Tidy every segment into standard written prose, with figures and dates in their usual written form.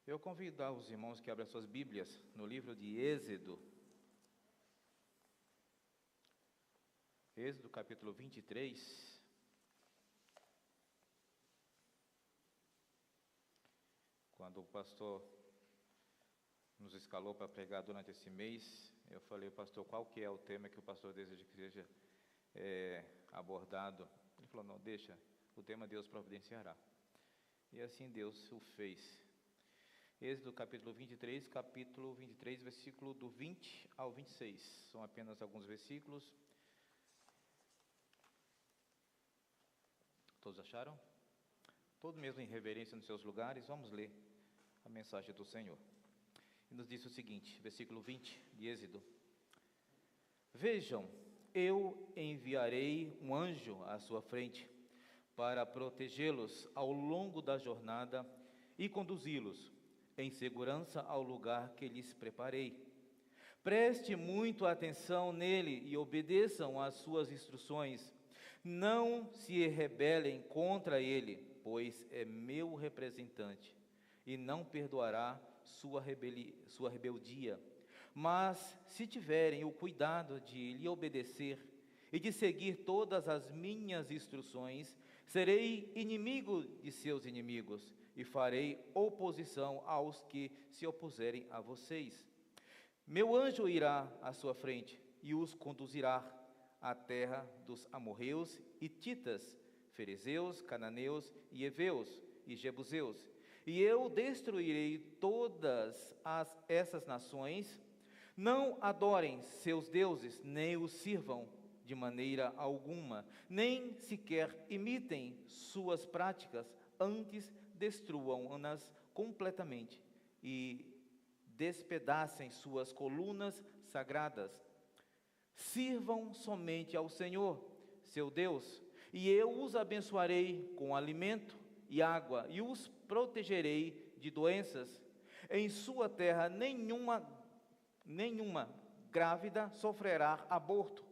Eu convido os irmãos que abrem as suas Bíblias no livro de Êxodo. Êxodo capítulo 23. Quando o pastor nos escalou para pregar durante esse mês, eu falei, pastor, qual que é o tema que o pastor deseja que seja abordado? Ele falou, não, deixa, o tema Deus providenciará. E assim Deus o fez. Êxodo capítulo 23, versículo do 20 ao 26. São apenas alguns versículos. Todos acharam? Todos mesmo em reverência nos seus lugares, vamos ler a mensagem do Senhor. E nos diz o seguinte, versículo 20 de Êxodo. Vejam, eu enviarei um anjo à sua frente, para protegê-los ao longo da jornada e conduzi-los em segurança ao lugar que lhes preparei. Preste muito atenção nele e obedeçam às suas instruções. Não se rebelem contra ele, pois é meu representante, e não perdoará sua rebeldia. Mas, se tiverem o cuidado de lhe obedecer e de seguir todas as minhas instruções, serei inimigo de seus inimigos e farei oposição aos que se opuserem a vocês. Meu anjo irá à sua frente e os conduzirá à terra dos amorreus, hititas, ferezeus, cananeus e heveus e jebuseus. E eu destruirei todas essas nações. Não adorem seus deuses, nem os sirvam de maneira alguma, nem sequer imitem suas práticas, antes destruam-nas completamente e despedacem suas colunas sagradas. Sirvam somente ao Senhor, seu Deus, e eu os abençoarei com alimento e água, e os protegerei de doenças. Em sua terra nenhuma grávida sofrerá aborto,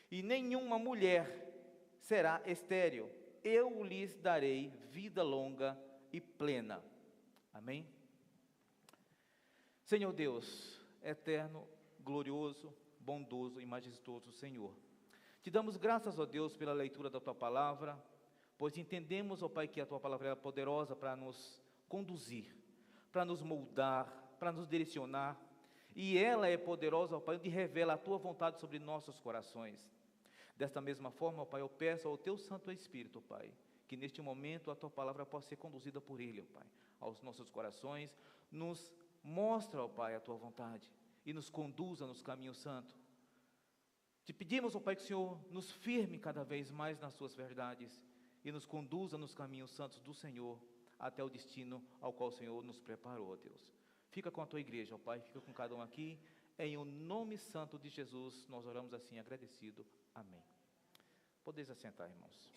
e nenhuma mulher será estéril. Eu lhes darei vida longa e plena. Amém? Senhor Deus, eterno, glorioso, bondoso e majestoso Senhor, te damos graças, ó Deus, pela leitura da Tua Palavra, pois entendemos, ó Pai, que a Tua Palavra é poderosa para nos conduzir, para nos moldar, para nos direcionar, e ela é poderosa, ó Pai, onde revela a Tua vontade sobre nossos corações. Desta mesma forma, ó Pai, eu peço ao Teu Santo Espírito, ó Pai, que neste momento a Tua Palavra possa ser conduzida por Ele, ó Pai, aos nossos corações, nos mostra, ó Pai, a Tua vontade e nos conduza nos caminhos santos. Te pedimos, ó Pai, que o Senhor nos firme cada vez mais nas Suas verdades e nos conduza nos caminhos santos do Senhor até o destino ao qual o Senhor nos preparou, ó Deus. Fica com a Tua igreja, ó Pai, fica com cada um aqui, em o nome santo de Jesus, nós oramos assim agradecido. Amém. Podeis assentar, irmãos.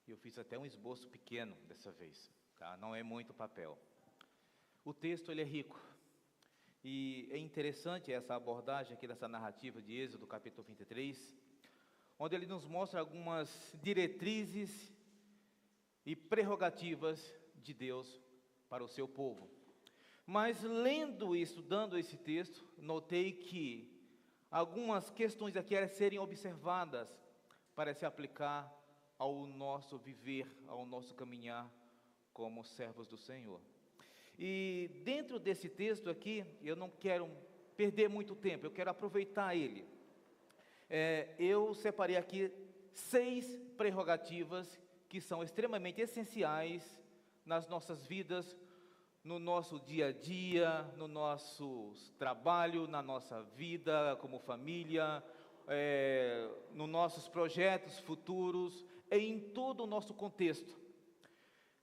Eu fiz até um esboço pequeno dessa vez, tá? Não é muito papel. O texto ele é rico, e é interessante essa abordagem aqui dessa narrativa de Êxodo, capítulo 23, onde ele nos mostra algumas diretrizes e prerrogativas de Deus para o seu povo. Mas lendo e estudando esse texto, notei que algumas questões aqui eram serem observadas para se aplicar ao nosso viver, ao nosso caminhar como servos do Senhor. E dentro desse texto aqui, eu não quero perder muito tempo, eu quero aproveitar ele. Eu separei aqui 6 prerrogativas que são extremamente essenciais nas nossas vidas, no nosso dia a dia, no nosso trabalho, na nossa vida como família, nos nossos projetos futuros, em todo o nosso contexto.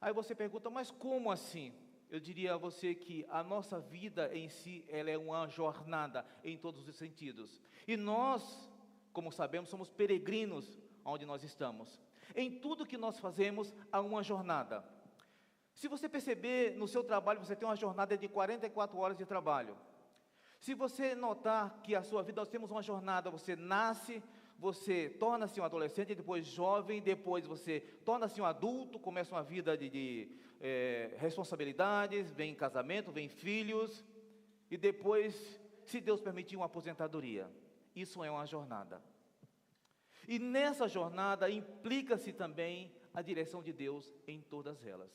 Aí você pergunta, mas como assim? Eu diria a você que a nossa vida em si, ela é uma jornada em todos os sentidos. E nós, como sabemos, somos peregrinos onde nós estamos. Em tudo que nós fazemos, há uma jornada. Se você perceber, no seu trabalho, você tem uma jornada de 44 horas de trabalho. Se você notar que a sua vida, nós temos uma jornada, você nasce, você torna-se um adolescente, depois jovem, depois você torna-se um adulto, começa uma vida de responsabilidades, vem casamento, vem filhos, e depois, se Deus permitir, uma aposentadoria. Isso é uma jornada. E nessa jornada implica-se também a direção de Deus em todas elas.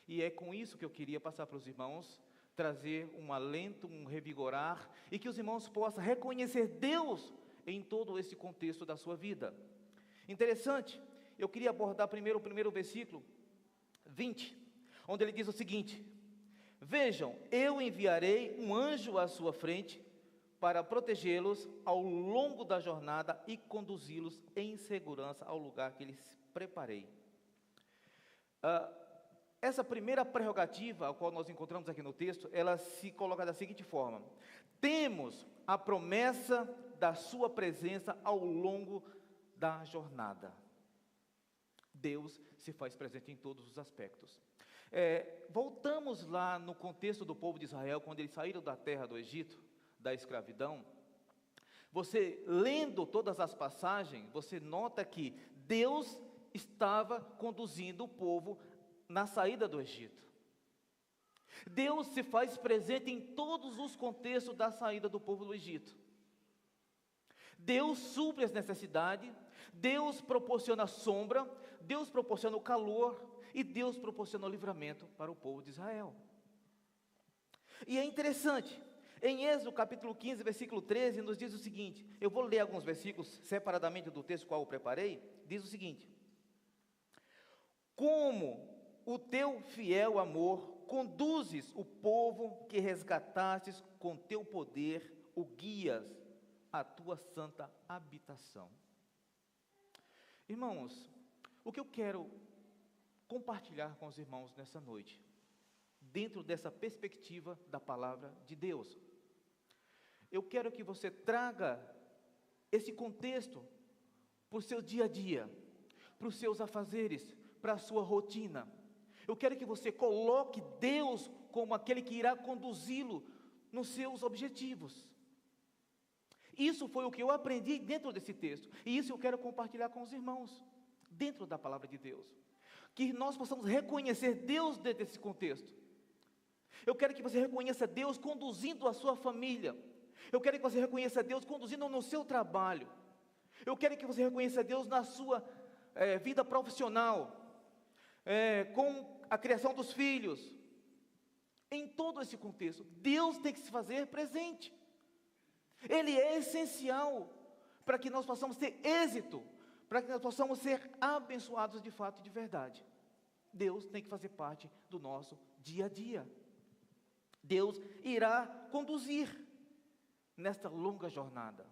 E é com isso que eu queria passar para os irmãos, trazer um alento, um revigorar, e que os irmãos possam reconhecer Deus em todo esse contexto da sua vida. Interessante, eu queria abordar primeiro o primeiro versículo, 20, onde ele diz o seguinte: vejam, eu enviarei um anjo à sua frente, para protegê-los ao longo da jornada e conduzi-los em segurança ao lugar que lhes preparei. Essa primeira prerrogativa, a qual nós encontramos aqui no texto, ela se coloca da seguinte forma: temos a promessa da sua presença ao longo da jornada. Deus se faz presente em todos os aspectos. Voltamos lá no contexto do povo de Israel, quando eles saíram da terra do Egito, da escravidão. Você lendo todas as passagens, você nota que Deus estava conduzindo o povo na saída do Egito. Deus se faz presente em todos os contextos da saída do povo do Egito. Deus supre as necessidades, Deus proporciona sombra, Deus proporciona o calor e Deus proporciona o livramento para o povo de Israel. E é interessante, em Êxodo capítulo 15, versículo 13, nos diz o seguinte, eu vou ler alguns versículos separadamente do texto qual eu preparei, diz o seguinte: como o teu fiel amor conduzes o povo que resgatastes com teu poder, o guias à tua santa habitação. Irmãos, o que eu quero compartilhar com os irmãos nessa noite, dentro dessa perspectiva da palavra de Deus, eu quero que você traga esse contexto para o seu dia a dia, para os seus afazeres, para a sua rotina. Eu quero que você coloque Deus como aquele que irá conduzi-lo nos seus objetivos. Isso foi o que eu aprendi dentro desse texto, e isso eu quero compartilhar com os irmãos, dentro da palavra de Deus, que nós possamos reconhecer Deus dentro desse contexto. Eu quero que você reconheça Deus conduzindo a sua família. Eu quero que você reconheça Deus conduzindo no seu trabalho. Eu quero que você reconheça Deus na sua vida profissional, com a criação dos filhos. Em todo esse contexto, Deus tem que se fazer presente. Ele é essencial para que nós possamos ter êxito, para que nós possamos ser abençoados de fato e de verdade. Deus tem que fazer parte do nosso dia a dia. Deus irá conduzir nesta longa jornada.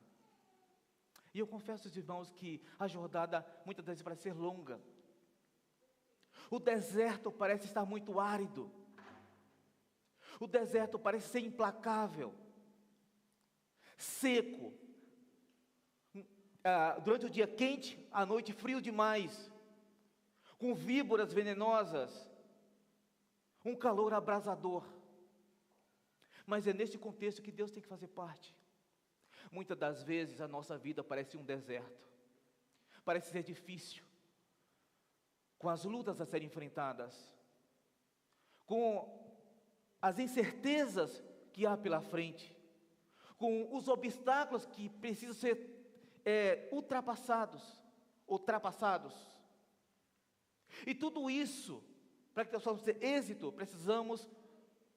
E eu confesso aos irmãos que a jornada muitas vezes parece ser longa. O deserto parece estar muito árido. O deserto parece ser implacável, seco. Durante o dia quente, à noite frio demais, com víboras venenosas, um calor abrasador. Mas é nesse contexto que Deus tem que fazer parte. Muitas das vezes a nossa vida parece um deserto, parece ser difícil, com as lutas a serem enfrentadas, com as incertezas que há pela frente, com os obstáculos que precisam ser ultrapassados. E tudo isso, para que nós possamos ter êxito, precisamos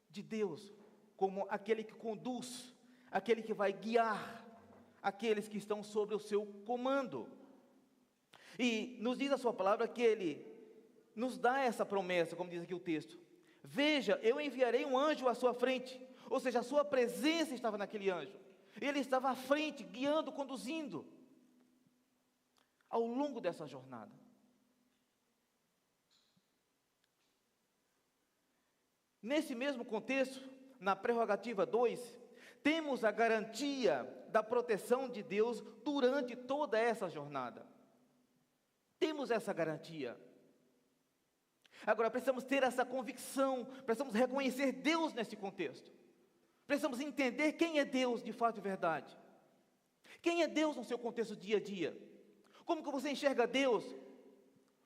de Deus, como aquele que conduz, aquele que vai guiar aqueles que estão sob o seu comando. E nos diz a sua palavra que Ele nos dá essa promessa, como diz aqui o texto: veja, eu enviarei um anjo à sua frente. Ou seja, a sua presença estava naquele anjo. Ele estava à frente, guiando, conduzindo ao longo dessa jornada. Nesse mesmo contexto, na prerrogativa 2, temos a garantia da proteção de Deus durante toda essa jornada. Temos essa garantia. Agora precisamos ter essa convicção, precisamos reconhecer Deus nesse contexto, Precisamos entender quem é Deus de fato e verdade. Quem é Deus no seu contexto dia a dia? Como que você enxerga Deus?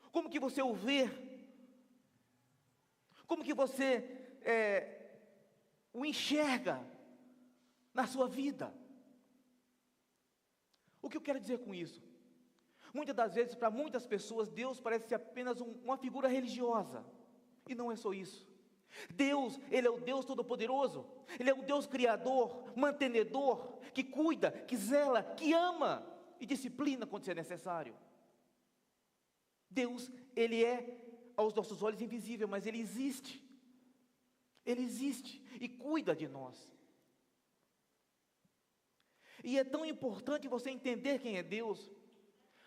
Como que você o vê? Como que você o enxerga na sua vida? O que eu quero dizer com isso? Muitas das vezes, para muitas pessoas, Deus parece ser apenas uma figura religiosa. E não é só isso. Deus, Ele é o Deus Todo-Poderoso. Ele é o Deus Criador, mantenedor, que cuida, que zela, que ama e disciplina quando é necessário. Deus, Ele é, aos nossos olhos, invisível, mas Ele existe. Ele existe e cuida de nós. E é tão importante você entender quem é Deus,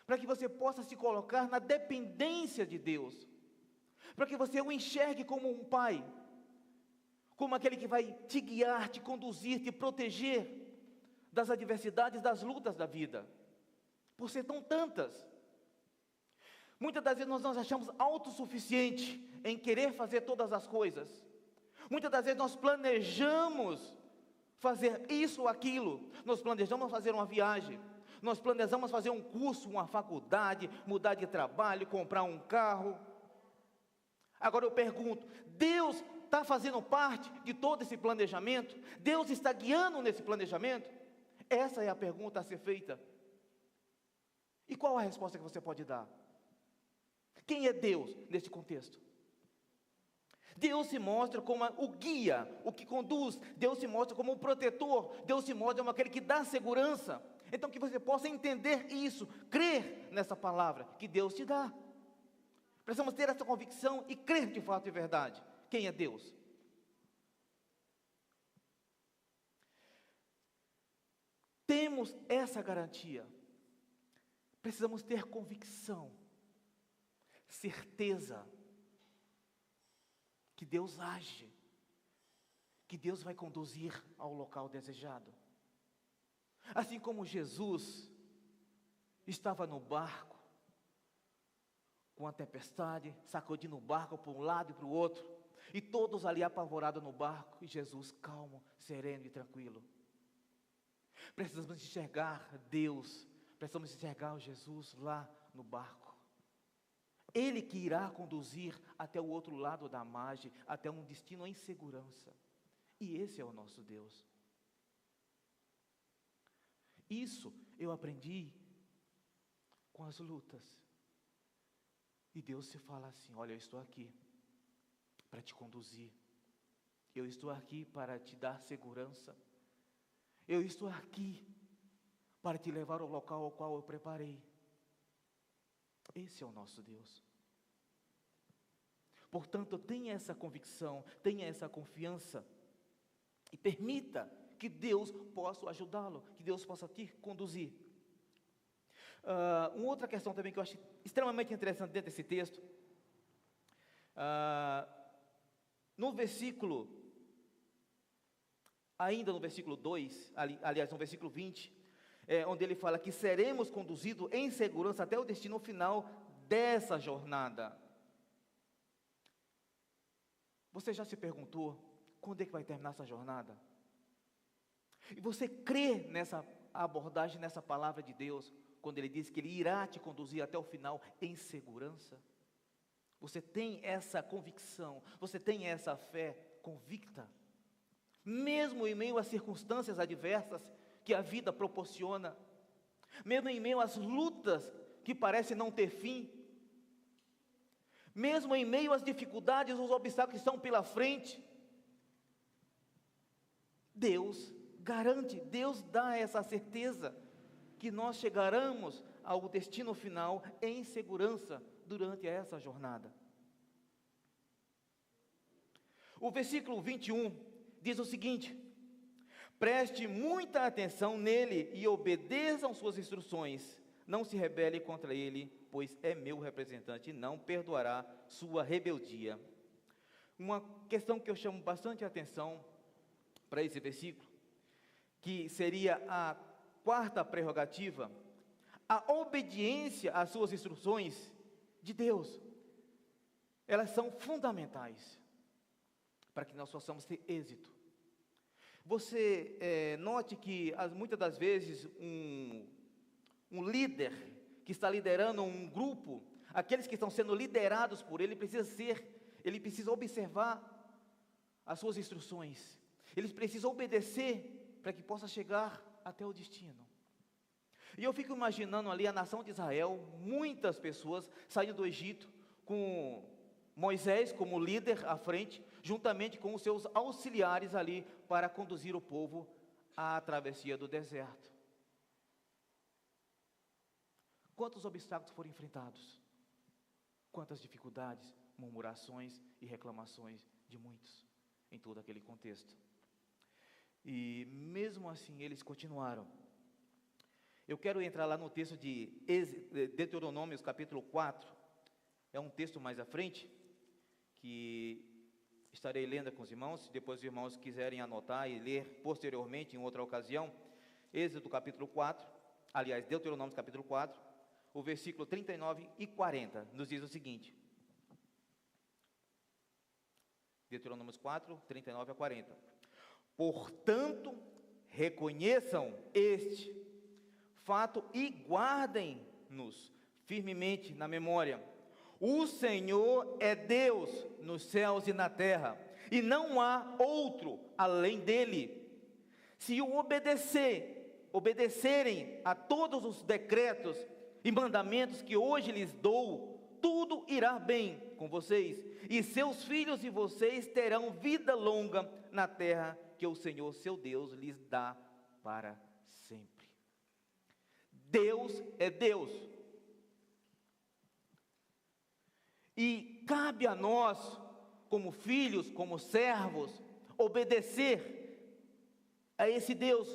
para que você possa se colocar na dependência de Deus, para que você o enxergue como um pai, como aquele que vai te guiar, te conduzir, te proteger das adversidades, das lutas da vida, por ser tão tantas. Muitas das vezes nós nos achamos autossuficientes em querer fazer todas as coisas. Muitas das vezes nós planejamos fazer isso ou aquilo, nós planejamos fazer uma viagem, nós planejamos fazer um curso, uma faculdade, mudar de trabalho, comprar um carro. Agora eu pergunto, Deus está fazendo parte de todo esse planejamento? Deus está guiando nesse planejamento? Essa é a pergunta a ser feita. E qual a resposta que você pode dar? Quem é Deus nesse contexto? Deus se mostra como o guia, o que conduz. Deus se mostra como o protetor. Deus se mostra como aquele que dá segurança. Então que você possa entender isso, crer nessa palavra que Deus te dá. Precisamos ter essa convicção e crer de fato e verdade. Quem é Deus? Temos essa garantia. Precisamos ter convicção, certeza, que Deus age, que Deus vai conduzir ao local desejado. Assim como Jesus estava no barco, com a tempestade, sacudindo o barco para um lado e para o outro, e todos ali apavorados no barco, e Jesus calmo, sereno e tranquilo. Precisamos enxergar Deus, precisamos enxergar o Jesus lá no barco. Ele que irá conduzir até o outro lado da margem, até um destino em segurança. E esse é o nosso Deus. Isso eu aprendi com as lutas. E Deus se fala assim: olha, eu estou aqui para te conduzir. Eu estou aqui para te dar segurança. Eu estou aqui para te levar ao local ao qual eu preparei. Esse é o nosso Deus. Portanto, tenha essa convicção, tenha essa confiança e permita que Deus possa ajudá-lo, que Deus possa te conduzir. Uma outra questão também que eu acho extremamente interessante dentro desse texto, ainda no versículo 2, aliás, no versículo 20, onde ele fala que seremos conduzidos em segurança até o destino final dessa jornada. Você já se perguntou quando é que vai terminar essa jornada? E você crê nessa abordagem, nessa palavra de Deus, quando Ele diz que Ele irá te conduzir até o final em segurança? Você tem essa convicção, você tem essa fé convicta? Mesmo em meio às circunstâncias adversas que a vida proporciona, mesmo em meio às lutas que parecem não ter fim, mesmo em meio às dificuldades, os obstáculos que estão pela frente, Deus garante, Deus dá essa certeza que nós chegaremos ao destino final em segurança durante essa jornada. O versículo 21 diz o seguinte: preste muita atenção nele e obedeçam suas instruções, não se rebele contra ele, pois é meu representante e não perdoará sua rebeldia. Uma questão que eu chamo bastante atenção para esse versículo, que seria a quarta prerrogativa, a obediência às suas instruções de Deus. Elas são fundamentais para que nós possamos ter êxito. Você note que muitas das vezes um líder que está liderando um grupo, aqueles que estão sendo liderados por ele, ele precisa observar as suas instruções, ele precisa obedecer para que possa chegar até o destino. E eu fico imaginando ali a nação de Israel, muitas pessoas saindo do Egito, com Moisés como líder à frente, juntamente com os seus auxiliares ali, para conduzir o povo à travessia do deserto. Quantos obstáculos foram enfrentados? Quantas dificuldades, murmurações e reclamações de muitos, em todo aquele contexto. E mesmo assim eles continuaram. Eu quero entrar lá no texto de Deuteronômio, capítulo 4, é um texto mais à frente, que estarei lendo com os irmãos, se depois os irmãos quiserem anotar e ler posteriormente, em outra ocasião. Êxodo capítulo 4, aliás, Deuteronômio capítulo 4, o versículo 39 e 40, nos diz o seguinte, Deuteronômio 4, 39 a 40, portanto, reconheçam este fato e guardem-nos firmemente na memória. O Senhor é Deus nos céus e na terra, e não há outro além dele. Se o obedecerem a todos os decretos e mandamentos que hoje lhes dou, tudo irá bem com vocês, e seus filhos e vocês terão vida longa na terra que o Senhor, seu Deus, lhes dá para sempre. Deus é Deus. E cabe a nós, como filhos, como servos, obedecer a esse Deus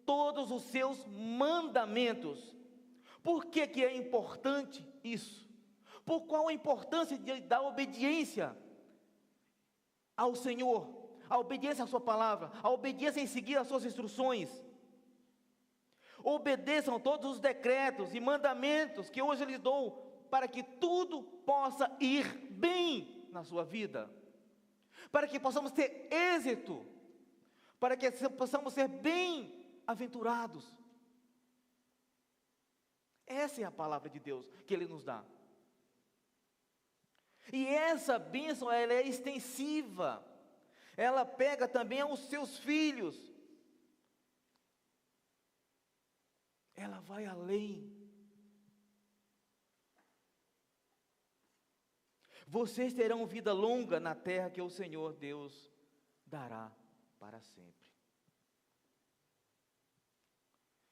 todos os seus mandamentos. Por que que é importante isso? Por qual a importância da obediência ao Senhor, a obediência à sua palavra, a obediência em seguir as suas instruções? Obedeçam todos os decretos e mandamentos que hoje lhes dou, para que tudo possa ir bem na sua vida, para que possamos ter êxito, para que possamos ser bem-aventurados. Essa é a palavra de Deus que Ele nos dá. E essa bênção, ela é extensiva, ela pega também aos seus filhos, ela vai além. Vocês terão vida longa na terra que o Senhor Deus dará para sempre.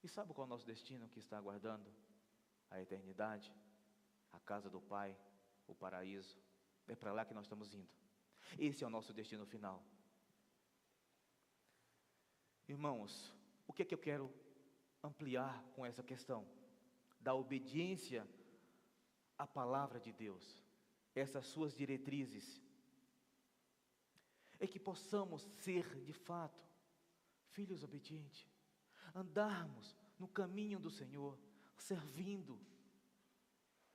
E sabe qual é o nosso destino que está aguardando? A eternidade, a casa do Pai, o paraíso. É para lá que nós estamos indo. Esse é o nosso destino final. Irmãos, o que é que eu quero ampliar com essa questão da obediência à palavra de Deus, essas suas diretrizes, é que possamos ser de fato filhos obedientes, andarmos no caminho do Senhor, servindo,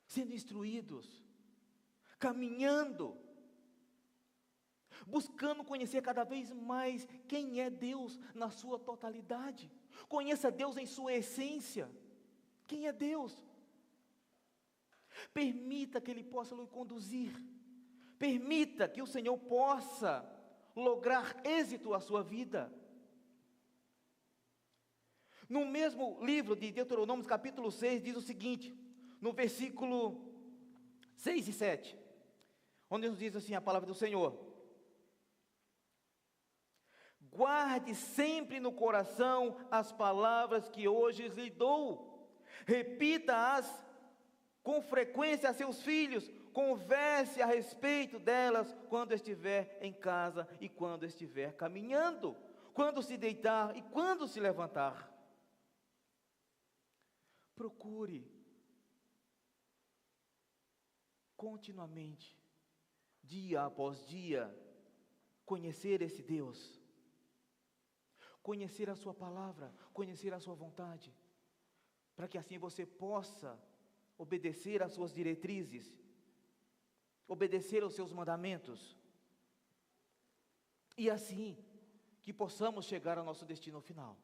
sendo instruídos, caminhando, buscando conhecer cada vez mais quem é Deus na sua totalidade. Conheça Deus em sua essência. Quem é Deus? Permita que Ele possa lhe conduzir. Permita que o Senhor possa lograr êxito à sua vida. No mesmo livro de Deuteronômio, capítulo 6, diz o seguinte, no versículo 6 e 7, onde nos diz assim a palavra do Senhor: guarde sempre no coração as palavras que hoje lhe dou, repita-as com frequência a seus filhos, converse a respeito delas quando estiver em casa e quando estiver caminhando, quando se deitar e quando se levantar. Procure continuamente, dia após dia, conhecer esse Deus, conhecer a sua palavra, conhecer a sua vontade, para que assim você possa obedecer às suas diretrizes, obedecer aos seus mandamentos, e assim que possamos chegar ao nosso destino final.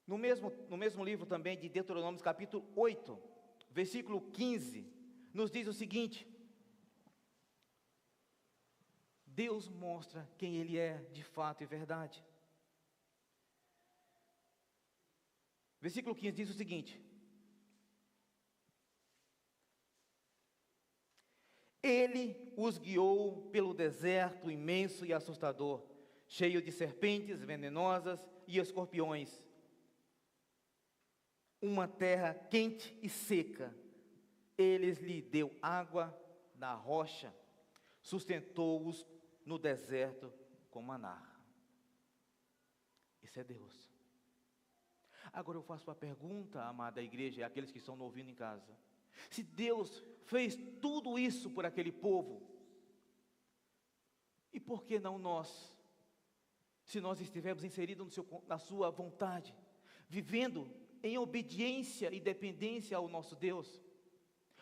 No mesmo livro também de Deuteronômio, capítulo 8, versículo 15, nos diz o seguinte: Deus mostra quem Ele é de fato e verdade. Versículo 15 diz o seguinte: Ele os guiou pelo deserto imenso e assustador, cheio de serpentes venenosas e escorpiões, uma terra quente e seca. Eles lhe deu água na rocha, sustentou-os no deserto com maná. Isso é Deus. Agora eu faço uma pergunta, amada igreja, e aqueles que estão ouvindo em casa: se Deus fez tudo isso por aquele povo, e por que não nós? Se nós estivermos inseridos na sua vontade, vivendo em obediência e dependência ao nosso Deus,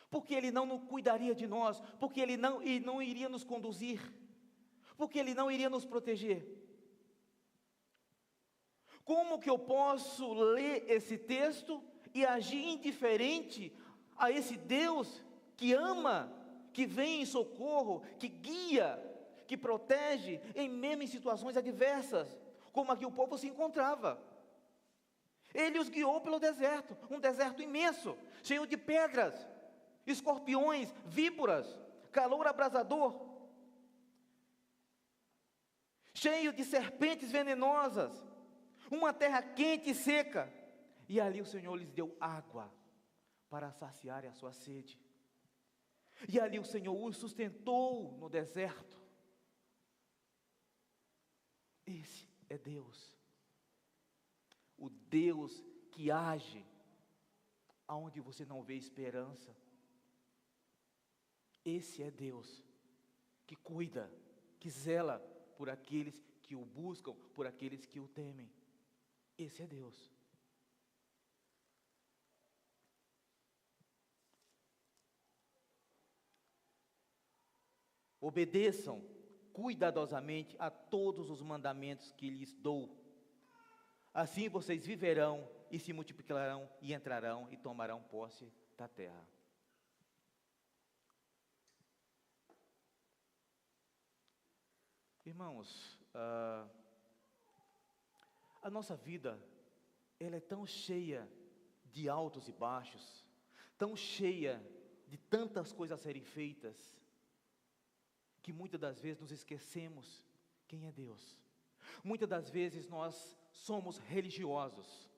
porque Ele não cuidaria de nós, porque Ele não iria nos conduzir, porque Ele não iria nos proteger. Como que eu posso ler esse texto e agir indiferente a esse Deus que ama, que vem em socorro, que guia, que protege, mesmo em situações adversas, como aqui o povo se encontrava? Ele os guiou pelo deserto, um deserto imenso, cheio de pedras, escorpiões, víboras, calor abrasador, cheio de serpentes venenosas, uma terra quente e seca, e ali o Senhor lhes deu água para saciar a sua sede, e ali o Senhor os sustentou no deserto. Esse é Deus, o Deus que age aonde você não vê esperança. Esse é Deus que cuida, que zela por aqueles que o buscam, por aqueles que o temem. Esse é Deus. Obedeçam cuidadosamente a todos os mandamentos que lhes dou. Assim vocês viverão e se multiplicarão e entrarão e tomarão posse da terra. Irmãos, a nossa vida, ela é tão cheia de altos e baixos, tão cheia de tantas coisas a serem feitas, que muitas das vezes nos esquecemos quem é Deus. Muitas das vezes nós somos religiosos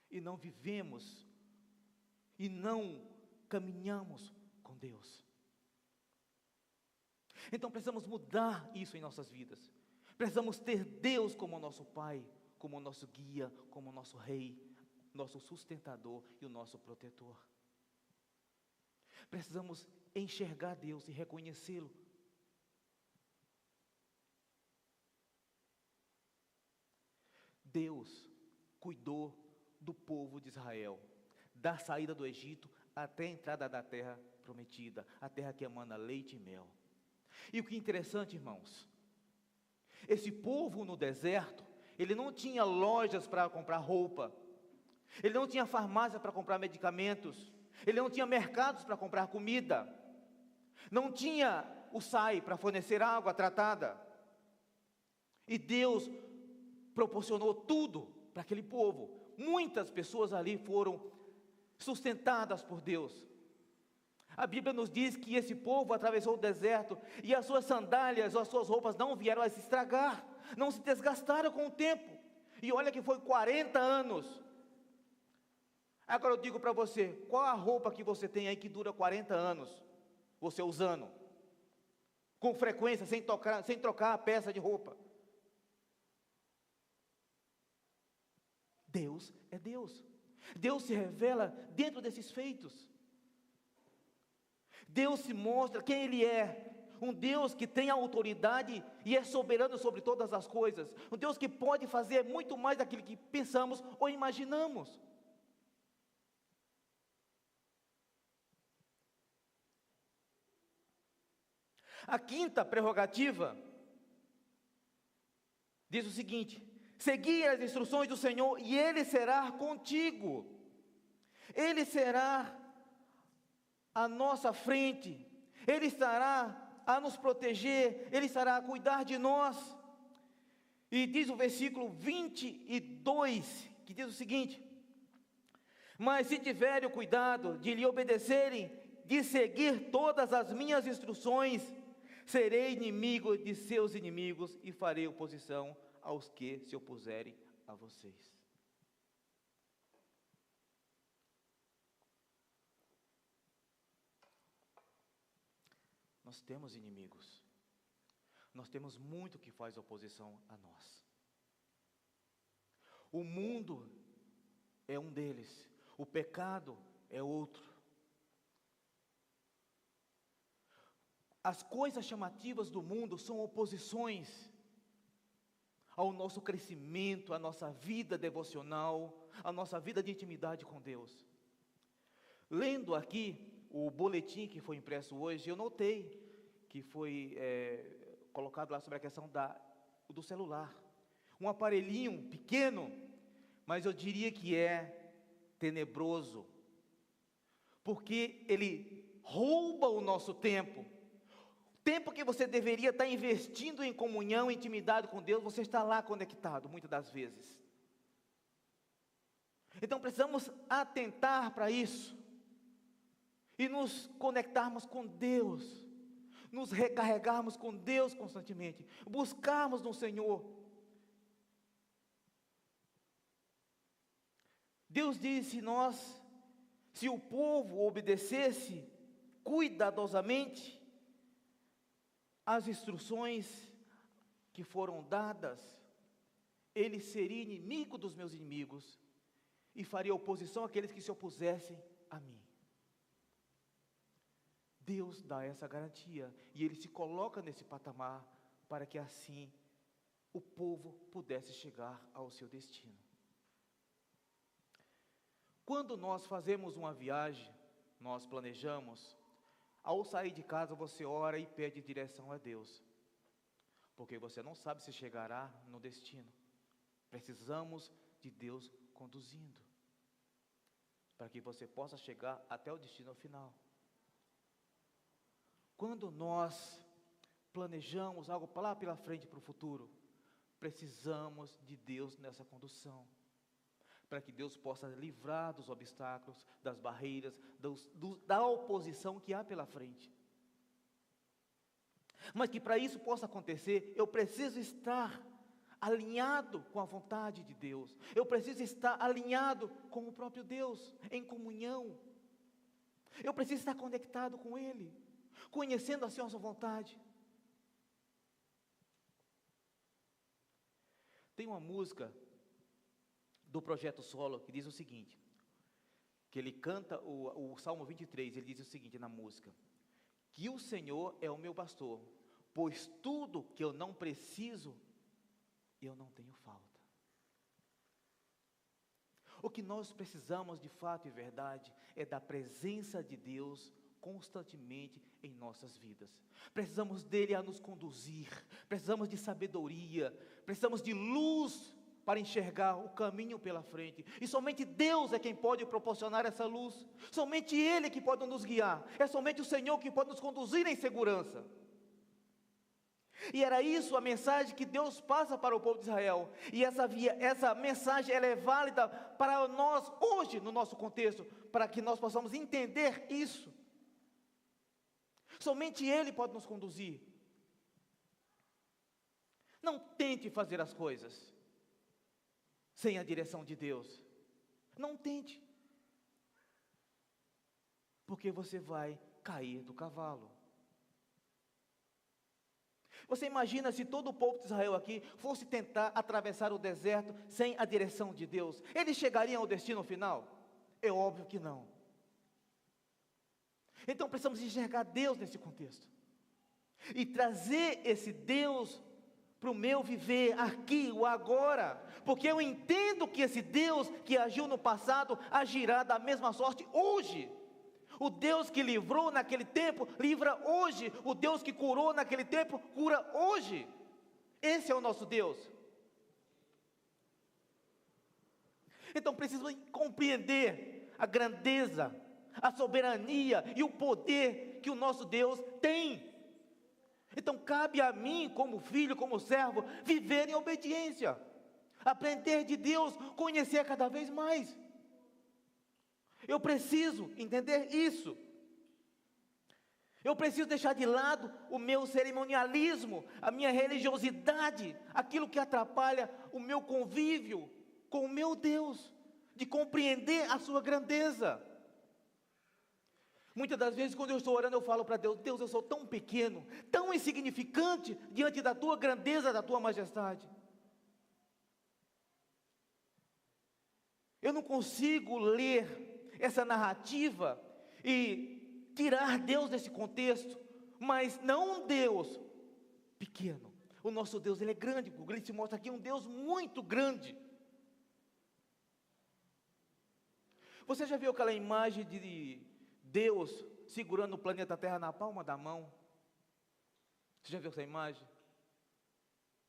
e não vivemos e não caminhamos com Deus. Então precisamos mudar isso em nossas vidas. Precisamos ter Deus como nosso Pai, como nosso guia, como nosso Rei, nosso sustentador e o nosso protetor. Precisamos enxergar Deus e reconhecê-lo. Deus cuidou do povo de Israel, da saída do Egito até a entrada da terra prometida, a terra que emana leite e mel. E o que é interessante, irmãos, esse povo no deserto, ele não tinha lojas para comprar roupa, ele não tinha farmácia para comprar medicamentos, ele não tinha mercados para comprar comida, não tinha o SAI para fornecer água tratada. E Deus proporcionou tudo para aquele povo. Muitas pessoas ali foram sustentadas por Deus. A Bíblia nos diz que esse povo atravessou o deserto e as suas sandálias ou as suas roupas não vieram a se estragar, não se desgastaram com o tempo. E olha que foi 40 anos. Agora eu digo para você, qual a roupa que você tem aí que dura 40 anos, você usando, com frequência, sem trocar a peça de roupa? Deus é Deus. Deus se revela dentro desses feitos. Deus se mostra quem Ele é, um Deus que tem autoridade e é soberano sobre todas as coisas, um Deus que pode fazer muito mais daquilo que pensamos ou imaginamos. A quinta prerrogativa diz o seguinte: seguir as instruções do Senhor e Ele será contigo. Ele será à nossa frente, Ele estará a nos proteger, Ele estará a cuidar de nós. E diz o versículo 22, que diz o seguinte: mas se tiverem o cuidado de lhe obedecerem, de seguir todas as minhas instruções, serei inimigo de seus inimigos e farei oposição aos que se opuserem a vocês. Nós temos inimigos. Nós temos muito que faz oposição a nós. O mundo é um deles. O pecado é outro. As coisas chamativas do mundo são oposições ao nosso crescimento, à nossa vida devocional, à nossa vida de intimidade com Deus. Lendo aqui o boletim que foi impresso hoje, eu notei que foi colocado lá sobre a questão do celular. Um aparelhinho pequeno, mas eu diria que é tenebroso, porque ele rouba o nosso tempo. Tempo que você deveria estar investindo em comunhão, em intimidade com Deus, você está lá conectado, muitas das vezes. Então precisamos atentar para isso, e nos conectarmos com Deus, nos recarregarmos com Deus constantemente, buscarmos no Senhor. Deus disse: se o povo obedecesse cuidadosamente as instruções que foram dadas, ele seria inimigo dos meus inimigos e faria oposição àqueles que se opusessem a mim. Deus dá essa garantia e Ele se coloca nesse patamar para que assim o povo pudesse chegar ao seu destino. Quando nós fazemos uma viagem, nós planejamos, ao sair de casa você ora e pede direção a Deus, porque você não sabe se chegará no destino. Precisamos de Deus conduzindo, para que você possa chegar até o destino final. Quando nós planejamos algo lá pela frente, para o futuro, precisamos de Deus nessa condução, para que Deus possa livrar dos obstáculos, das barreiras, da oposição que há pela frente. Mas que para isso possa acontecer, eu preciso estar alinhado com a vontade de Deus, eu preciso estar alinhado com o próprio Deus, em comunhão, eu preciso estar conectado com Ele, conhecendo assim a sua vontade. Tem uma música do Projeto Solo que diz o seguinte, que ele canta o Salmo 23, ele diz o seguinte na música: que o Senhor é o meu pastor, pois tudo que eu não preciso, eu não tenho falta. O que nós precisamos de fato e verdade é da presença de Deus constantemente em nossas vidas. Precisamos dele a nos conduzir, precisamos de sabedoria, precisamos de luz para enxergar o caminho pela frente, e somente Deus é quem pode proporcionar essa luz, somente Ele que pode nos guiar, é somente o Senhor que pode nos conduzir em segurança. E era isso a mensagem que Deus passa para o povo de Israel, e essa mensagem ela é válida para nós hoje, no nosso contexto, para que nós possamos entender isso. Somente Ele pode nos conduzir. Não tente fazer as coisas sem a direção de Deus. Não tente, porque você vai cair do cavalo. Você imagina se todo o povo de Israel aqui fosse tentar atravessar o deserto sem a direção de Deus, eles chegariam ao destino final? É óbvio que não. Então precisamos enxergar Deus nesse contexto, e trazer esse Deus para o meu viver aqui, o agora, porque eu entendo que esse Deus que agiu no passado, agirá da mesma sorte hoje. O Deus que livrou naquele tempo, livra hoje. O Deus que curou naquele tempo, cura hoje. Esse é o nosso Deus. Então precisamos compreender a grandeza, a soberania e o poder que o nosso Deus tem. Então cabe a mim, como filho, como servo, viver em obediência, aprender de Deus, conhecer cada vez mais. Eu preciso entender isso. Eu preciso deixar de lado o meu cerimonialismo, a minha religiosidade, aquilo que atrapalha o meu convívio com o meu Deus, de compreender a sua grandeza. Muitas das vezes, quando eu estou orando, eu falo para Deus: Deus, eu sou tão pequeno, tão insignificante diante da tua grandeza, da tua majestade. Eu não consigo ler essa narrativa e tirar Deus desse contexto, mas não um Deus pequeno. O nosso Deus, Ele é grande. Ele se mostra aqui um Deus muito grande. Você já viu aquela imagem de Deus segurando o planeta Terra na palma da mão? Você já viu essa imagem?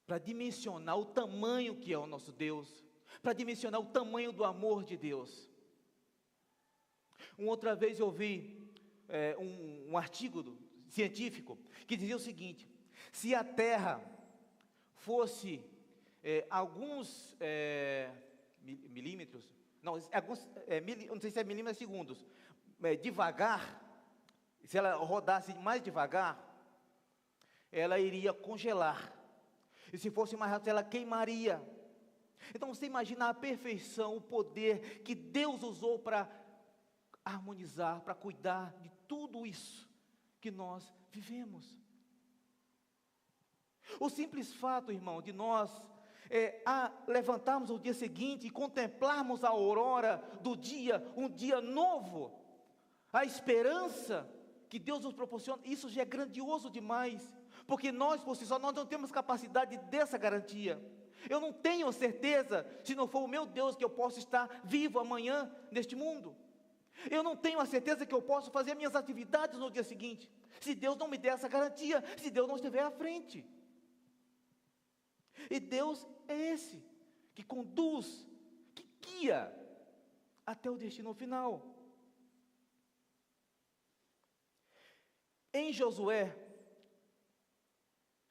Para dimensionar o tamanho que é o nosso Deus, para dimensionar o tamanho do amor de Deus. Uma outra vez eu vi um artigo científico que dizia o seguinte: se a Terra fosse alguns milímetros, não, não sei se é milímetros, segundos, devagar, se ela rodasse mais devagar, ela iria congelar, e se fosse mais rápido, ela queimaria. Então você imagina a perfeição, o poder que Deus usou para harmonizar, para cuidar de tudo isso que nós vivemos. O simples fato, irmão, de nós levantarmos o dia seguinte e contemplarmos a aurora do dia, um dia novo, a esperança que Deus nos proporciona, isso já é grandioso demais, porque nós, por si só, nós não temos capacidade dessa garantia. Eu não tenho certeza, se não for o meu Deus, que eu posso estar vivo amanhã neste mundo. Eu não tenho a certeza que eu posso fazer minhas atividades no dia seguinte, se Deus não me der essa garantia, se Deus não estiver à frente. E Deus é esse, que conduz, que guia até o destino final. Em Josué,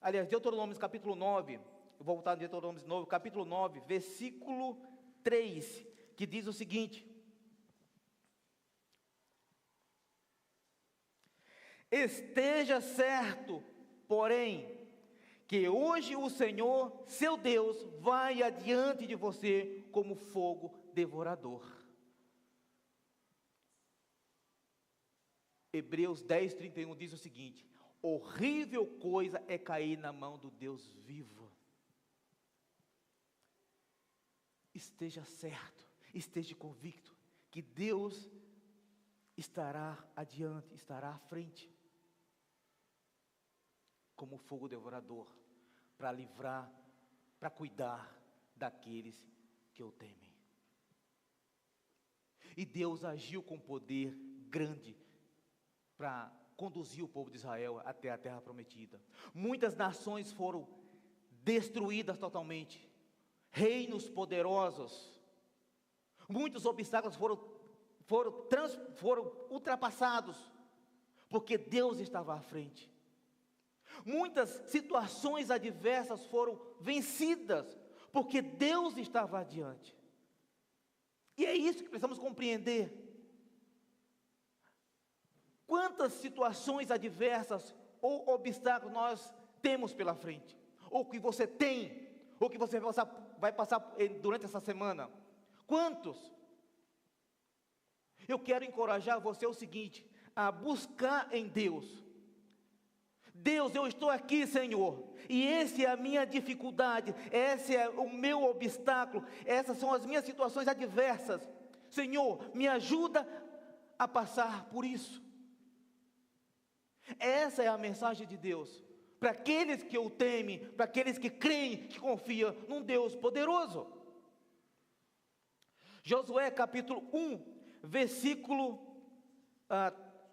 aliás, Deuteronômio capítulo 9, eu vou voltar a Deuteronômio 9, capítulo 9, versículo 3, que diz o seguinte: esteja certo, porém, que hoje o Senhor, seu Deus, vai adiante de você como fogo devorador. Hebreus 10:31 diz o seguinte: horrível coisa é cair na mão do Deus vivo. Esteja certo, esteja convicto que Deus estará adiante, estará à frente, como fogo devorador, para livrar, para cuidar daqueles que o temem. E Deus agiu com poder grande para conduzir o povo de Israel até a terra prometida. Muitas nações foram destruídas totalmente, reinos poderosos, muitos obstáculos foram ultrapassados, porque Deus estava à frente. Muitas situações adversas foram vencidas, porque Deus estava adiante. E é isso que precisamos compreender. Quantas situações adversas ou obstáculos nós temos pela frente, ou que você tem, ou que você vai passar durante essa semana? Quantos? Eu quero encorajar você o seguinte: a buscar em Deus. Deus, eu estou aqui, Senhor, e essa é a minha dificuldade, esse é o meu obstáculo, essas são as minhas situações adversas. Senhor, me ajuda a passar por isso. Essa é a mensagem de Deus, para aqueles que o temem, para aqueles que creem, que confiam num Deus poderoso. Josué capítulo 1, versículo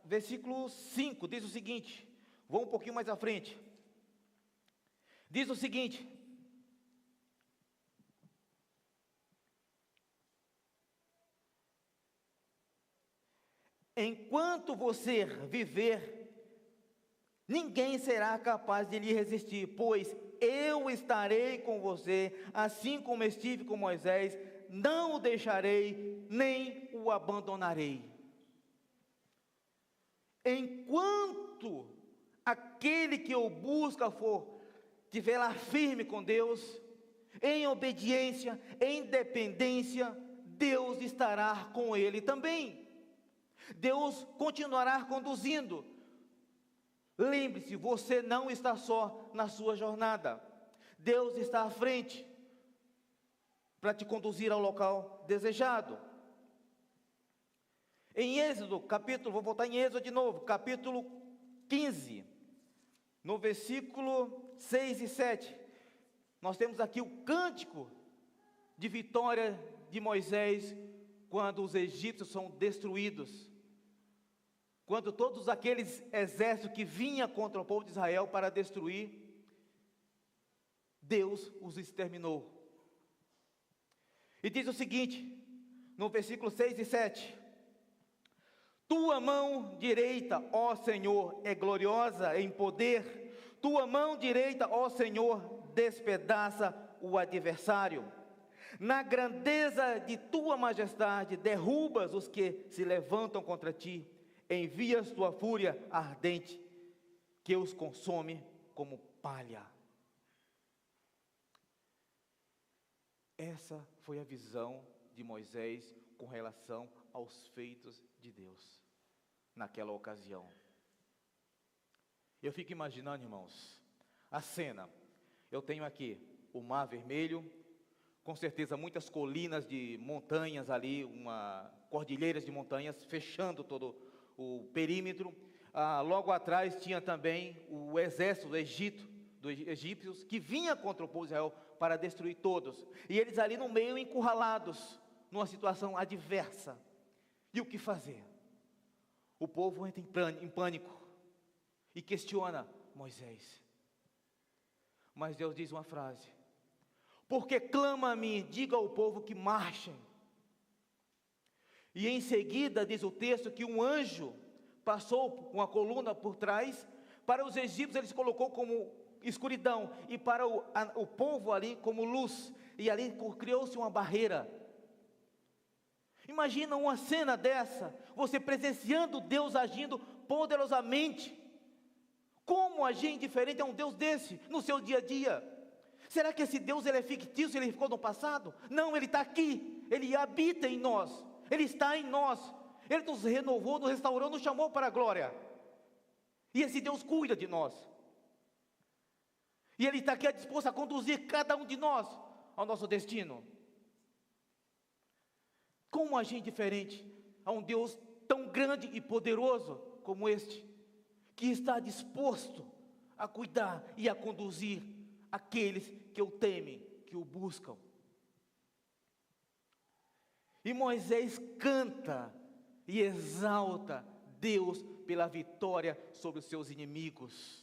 versículo 5, diz o seguinte, vou um pouquinho mais à frente, diz o seguinte: enquanto você viver, ninguém será capaz de lhe resistir, pois eu estarei com você, assim como estive com Moisés, não o deixarei, nem o abandonarei. Enquanto aquele que o busca estiver lá firme com Deus, em obediência, em dependência, Deus estará com ele também. Deus continuará conduzindo. Lembre-se, você não está só na sua jornada. Deus está à frente para te conduzir ao local desejado. Em Êxodo, vou voltar em Êxodo de novo, capítulo 15, no versículo 6 e 7, nós temos aqui o cântico de vitória de Moisés, quando os egípcios são destruídos, quando todos aqueles exércitos que vinham contra o povo de Israel para destruir, Deus os exterminou. E diz o seguinte, no versículo 6 e 7, tua mão direita, ó Senhor, é gloriosa em poder, tua mão direita, ó Senhor, despedaça o adversário. Na grandeza de tua majestade, derrubas os que se levantam contra ti, envias tua fúria ardente, que os consome como palha. Essa foi a visão de Moisés com relação aos feitos de Deus naquela ocasião. Eu fico imaginando, irmãos, a cena. Eu tenho aqui o Mar Vermelho, com certeza muitas colinas de montanhas ali, cordilheiras de montanhas fechando todo o perímetro. Logo atrás tinha também o exército dos egípcios que vinha contra o povo de Israel para destruir todos, e eles ali no meio encurralados, numa situação adversa. E o que fazer? O povo entra em pânico e questiona Moisés. Mas Deus diz uma frase: porque clama a mim, diga ao povo que marchem. E em seguida diz o texto que um anjo passou com uma coluna por trás. Para os egípcios eles colocou como escuridão, e para o povo ali como luz, e ali criou-se uma barreira. Imagina uma cena dessa, você presenciando Deus agindo poderosamente. Como agir indiferente a um Deus desse no seu dia a dia? Será que esse Deus ele é fictício, ele ficou no passado? Não, ele está aqui, ele habita em nós, ele está em nós, ele nos renovou, nos restaurou, nos chamou para a glória. E esse Deus cuida de nós, e ele está aqui disposto a conduzir cada um de nós ao nosso destino. Como agir indiferente a um Deus tão grande e poderoso como este, que está disposto a cuidar e a conduzir aqueles que o temem, que o buscam? E Moisés canta e exalta Deus pela vitória sobre os seus inimigos.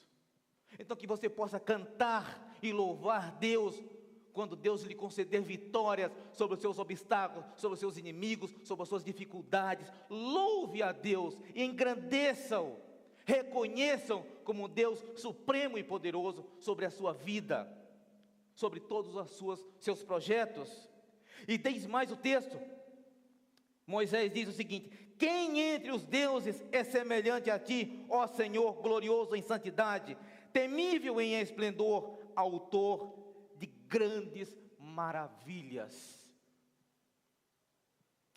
Então que você possa cantar e louvar Deus quando Deus lhe conceder vitórias sobre os seus obstáculos, sobre os seus inimigos, sobre as suas dificuldades. Louve a Deus e engrandeça-o, reconheçam como Deus supremo e poderoso sobre a sua vida, sobre todos os seus projetos. E diz mais o texto, Moisés diz o seguinte: quem entre os deuses é semelhante a ti, ó Senhor, glorioso em santidade, temível em esplendor, autor de grandes maravilhas.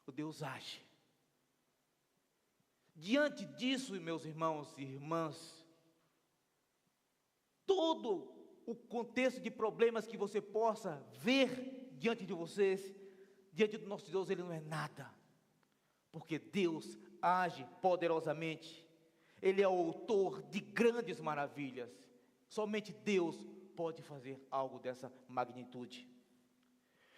O Deus age. Diante disso, meus irmãos e irmãs, todo o contexto de problemas que você possa ver diante de vocês, diante do nosso Deus, ele não é nada, porque Deus age poderosamente. Ele é o autor de grandes maravilhas. Somente Deus pode fazer algo dessa magnitude.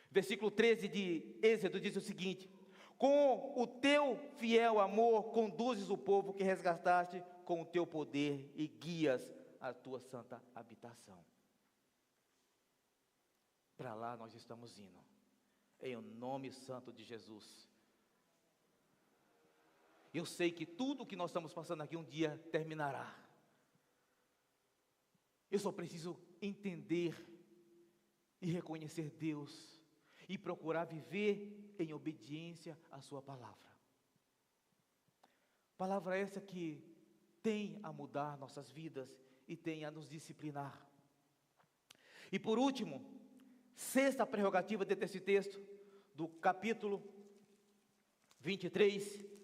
Versículo 13 de Êxodo diz o seguinte: Com o teu fiel amor, conduzes o povo que resgataste com o teu poder e guias a tua santa habitação. Para lá nós estamos indo, em nome santo de Jesus. Eu sei que tudo o que nós estamos passando aqui um dia terminará. Eu só preciso entender e reconhecer Deus e procurar viver em obediência à sua palavra. Palavra essa que tem a mudar nossas vidas e tem a nos disciplinar. E por último, sexta prerrogativa desse texto, do capítulo 23.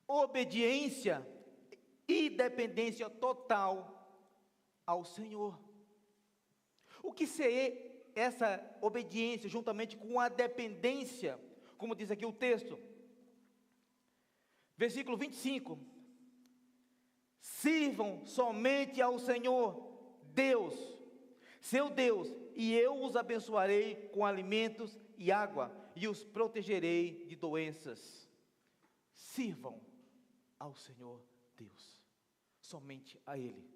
Obediência e dependência total ao Senhor. O que é essa obediência juntamente com a dependência, como diz aqui o texto? Versículo 25. Sirvam somente ao Senhor, Deus, seu Deus, e eu os abençoarei com alimentos e água, e os protegerei de doenças. Sirvam ao Senhor Deus, somente a Ele.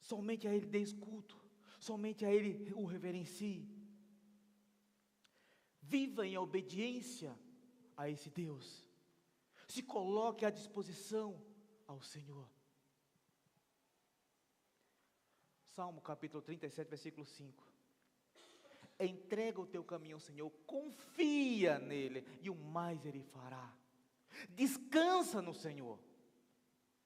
Somente a Ele dê culto, somente a Ele o reverencie. Viva em obediência a esse Deus. Se coloque à disposição ao Senhor. Salmo capítulo 37, versículo 5. Entrega o teu caminho ao Senhor, confia nele, e o mais Ele fará. Descansa no Senhor.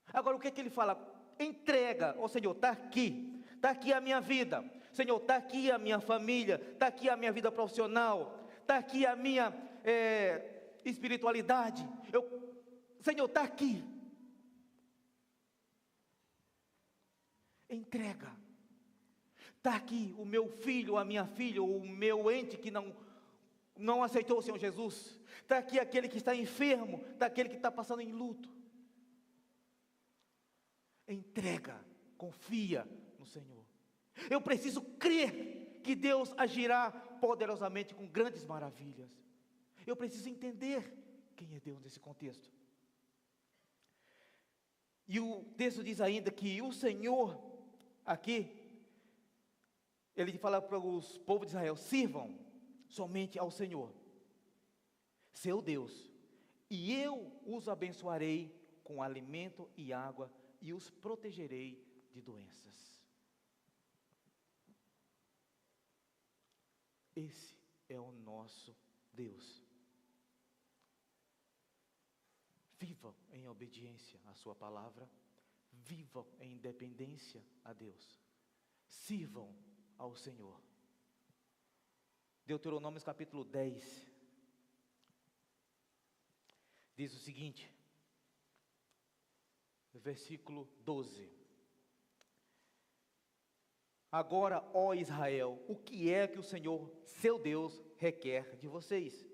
Agora o que é que ele fala? Entrega ao Senhor, está aqui a minha vida. Senhor, está aqui a minha família, está aqui a minha vida profissional, está aqui a minha espiritualidade. Senhor, está aqui. Entrega. Está aqui o meu filho, a minha filha, o meu ente que não aceitou o Senhor Jesus. Está aqui aquele que está enfermo, está aquele que está passando em luto. Entrega, confia no Senhor. Eu preciso crer que Deus agirá poderosamente com grandes maravilhas. Eu preciso entender quem é Deus nesse contexto. E o texto diz ainda que o Senhor, aqui, ele fala para os povos de Israel: sirvam somente ao Senhor, seu Deus, e eu os abençoarei com alimento e água, e os protegerei de doenças. Esse é o nosso Deus. Vivam em obediência à sua palavra, vivam em dependência a Deus, sirvam ao Senhor. Deuteronômio capítulo 10 diz o seguinte, versículo 12: agora, ó Israel, o que é que o Senhor, seu Deus, requer de vocês?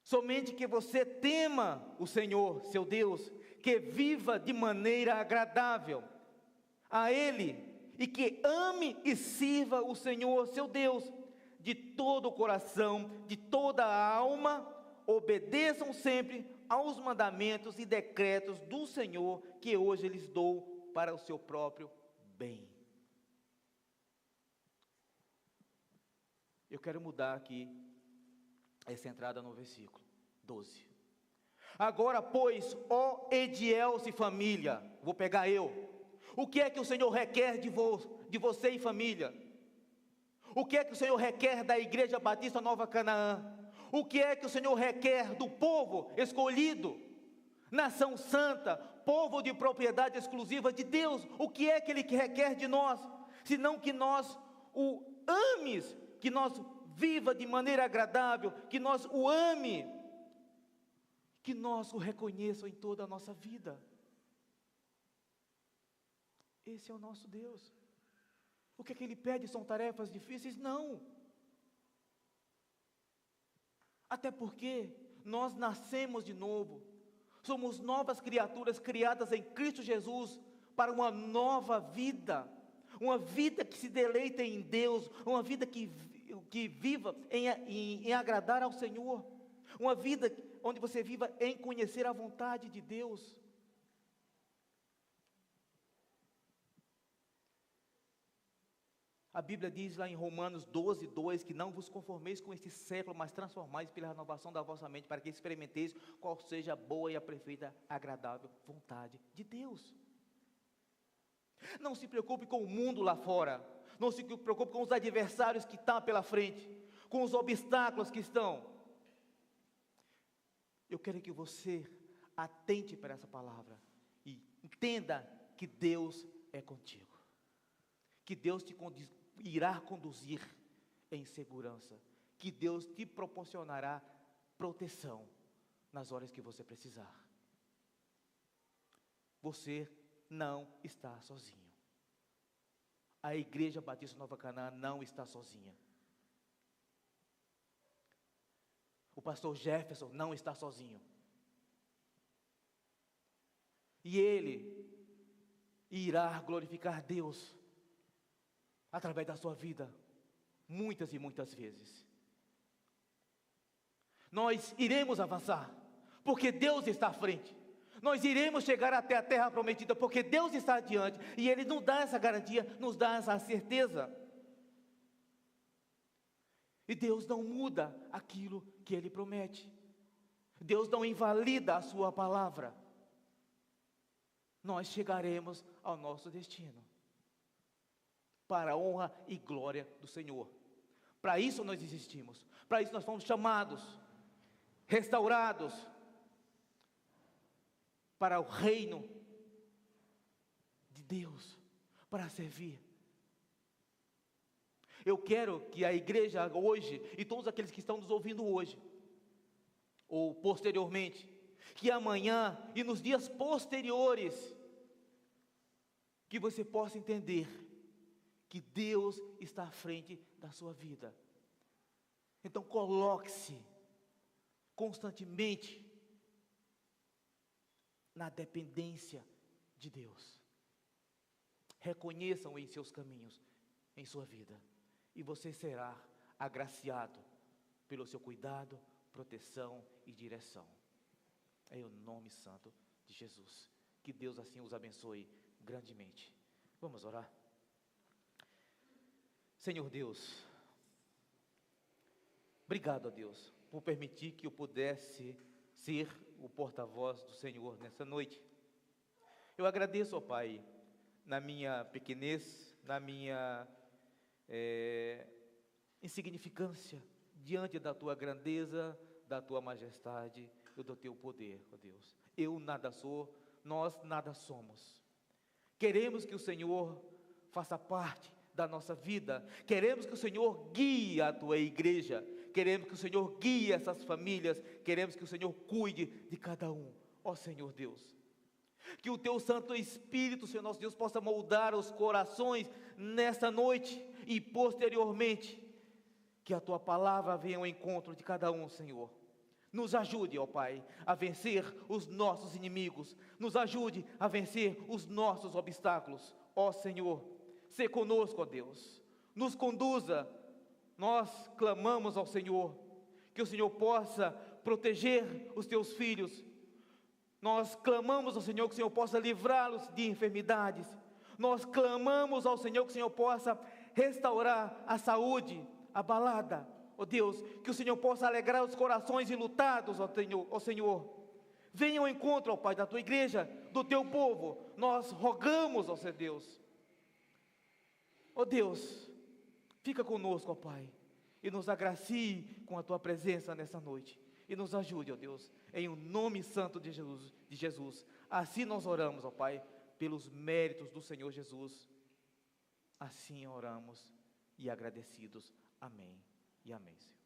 Somente que você tema o Senhor, seu Deus, que viva de maneira agradável a Ele, e que ame e sirva o Senhor, seu Deus, de todo o coração, de toda a alma. Obedeçam sempre aos mandamentos e decretos do Senhor, que hoje lhes dou para o seu próprio bem. Eu quero mudar aqui essa entrada no versículo 12. Agora, pois, ó Edielce família, vou pegar eu. O que é que o Senhor requer de você e família? O que é que o Senhor requer da Igreja Batista Nova Canaã? O que é que o Senhor requer do povo escolhido, nação santa, povo de propriedade exclusiva de Deus? O que é que Ele requer de nós? Senão que nós o ames, que nós viva de maneira agradável, que nós o ame, que nós o reconheçam em toda a nossa vida. Esse é o nosso Deus. O que é que Ele pede? São tarefas difíceis? Não. Até porque nós nascemos de novo, somos novas criaturas criadas em Cristo Jesus, para uma nova vida, uma vida que se deleita em Deus, uma vida que viva em agradar ao Senhor, uma vida onde você viva em conhecer a vontade de Deus. A Bíblia diz lá em Romanos 12:2, que não vos conformeis com este século, mas transformais pela renovação da vossa mente, para que experimenteis qual seja a boa e a perfeita, agradável vontade de Deus. Não se preocupe com o mundo lá fora, não se preocupe com os adversários que estão pela frente, com os obstáculos que estão. Eu quero que você atente para essa palavra e entenda que Deus é contigo, que Deus irá conduzir em segurança, que Deus te proporcionará proteção nas horas que você precisar. Você não está sozinho. A Igreja Batista Nova Canaã não está sozinha. O pastor Jefferson não está sozinho. E ele irá glorificar Deus através da sua vida, muitas e muitas vezes. Nós iremos avançar, porque Deus está à frente. Nós iremos chegar até a terra prometida, porque Deus está adiante, e Ele nos dá essa garantia, nos dá essa certeza. E Deus não muda aquilo que Ele promete. Deus não invalida a sua palavra. Nós chegaremos ao nosso destino, para a honra e glória do Senhor. Para isso nós existimos, para isso nós fomos chamados, restaurados, para o reino de Deus, para servir. Eu quero que a igreja hoje, e todos aqueles que estão nos ouvindo hoje, ou posteriormente, que amanhã e nos dias posteriores, que você possa entender que Deus está à frente da sua vida. Então coloque-se constantemente na dependência de Deus. Reconheçam em seus caminhos, em sua vida, e você será agraciado pelo seu cuidado, proteção e direção. Em o nome santo de Jesus. Que Deus assim os abençoe grandemente. Vamos orar. Senhor Deus, obrigado a Deus por permitir que eu pudesse ser o porta-voz do Senhor nessa noite. Eu agradeço ao Pai, na minha pequenez, na minha insignificância, diante da Tua grandeza, da Tua majestade e do Teu poder, ó Deus. Eu nada sou, nós nada somos. Queremos que o Senhor faça parte da nossa vida, queremos que o Senhor guie a Tua igreja, queremos que o Senhor guie essas famílias, queremos que o Senhor cuide de cada um, ó Senhor Deus. Que o Teu Santo Espírito, Senhor nosso Deus, possa moldar os corações nesta noite e posteriormente, que a Tua palavra venha ao encontro de cada um, Senhor. Nos ajude, ó Pai, a vencer os nossos inimigos, nos ajude a vencer os nossos obstáculos, ó Senhor. Sê conosco, ó Deus, nos conduza. Nós clamamos ao Senhor, que o Senhor possa proteger os Teus filhos. Nós clamamos ao Senhor que o Senhor possa livrá-los de enfermidades. Nós clamamos ao Senhor que o Senhor possa restaurar a saúde abalada. Ó Deus, que o Senhor possa alegrar os corações enlutados, ó Senhor. Venha ao encontro, ó Pai, da Tua igreja, do Teu povo. Nós rogamos, ó Senhor Deus. Ó Deus, fica conosco, ó Pai, e nos agracie com a Tua presença nessa noite, e nos ajude, ó Deus, em o nome santo de Jesus. Assim nós oramos, ó Pai, pelos méritos do Senhor Jesus. Assim oramos e agradecidos. Amém e amém, Senhor.